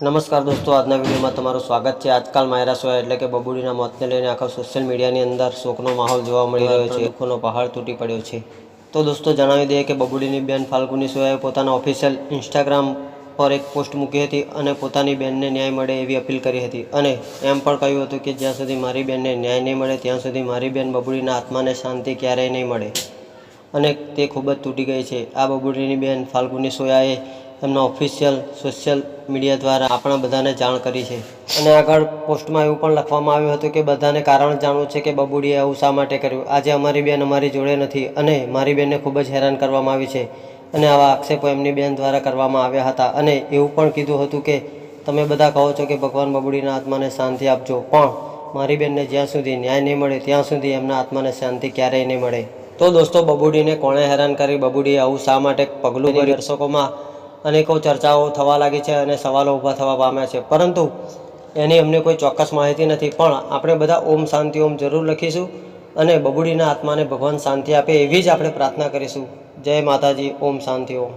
નમસ્કાર દોસ્તો, આજના વિડીયોમાં તમારું સ્વાગત છે। આજકાલ માયરા સોયા એટલે કે બબુડીના મોતને લઈને આખા સોશિયલ મીડિયાની અંદર શોકનો માહોલ જોવા મળી રહ્યો છે। દુઃખનો પહાડ તૂટી પડ્યો છે। તો દોસ્તો જણાવી દઈએ કે બબુડીની બેન ફાલ્ગુની સોયાએ પોતાના ઓફિશિયલ ઇન્સ્ટાગ્રામ પર એક પોસ્ટ મૂકી હતી અને પોતાની બેનને ન્યાય મળે એવી અપીલ કરી હતી અને એમ પણ કહ્યું હતું કે જ્યાં સુધી મારી બેનને ન્યાય નહીં મળે ત્યાં સુધી મારી બેન બબુડીના આત્માને શાંતિ ક્યારેય નહીં મળે અને તે ખૂબ જ તૂટી ગઈ છે। આ બબુડીની બેન ફાલ્ગુની સોયાએ એમના ઓફિશિયલ સોશિયલ મીડિયા દ્વારા આપણા બધાને જાણ કરી છે અને આગળ પોસ્ટમાં એવું પણ લખવામાં આવ્યું હતું કે બધાને કારણ જાણવું છે કે બબુડીએ આવું શા માટે કર્યું। આજે અમારી બેન અમારી જોડે નથી અને મારી બેનને ખૂબ જ હેરાન કરવામાં આવી છે અને આવા આક્ષેપો એમની બેન દ્વારા કરવામાં આવ્યા હતા અને એવું પણ કીધું હતું કે તમે બધા કહો છો કે ભગવાન બબુડીના આત્માને શાંતિ આપજો, પણ મારી બેનને જ્યાં સુધી ન્યાય નહીં મળે ત્યાં સુધી એમના આત્માને શાંતિ ક્યારેય નહીં મળે। તો દોસ્તો, બબુડીને કોણે હેરાન કરી, બબુડીએ આવું શા માટે પગલું ભર્યું, દર્શકોમાં અનેકો ચર્ચાઓ થવા લાગી છે અને સવાલો ઊભા થવા પામ્યા છે, પરંતુ એની અમને કોઈ ચોક્કસ માહિતી નથી। પણ આપણે બધા ઓમ શાંતિ ઓમ જરૂર લખીશું અને બબુડીના આત્માને ભગવાન શાંતિ આપે એવી જ આપણે પ્રાર્થના કરીશું। જય માતાજી, ઓમ શાંતિ ઓમ।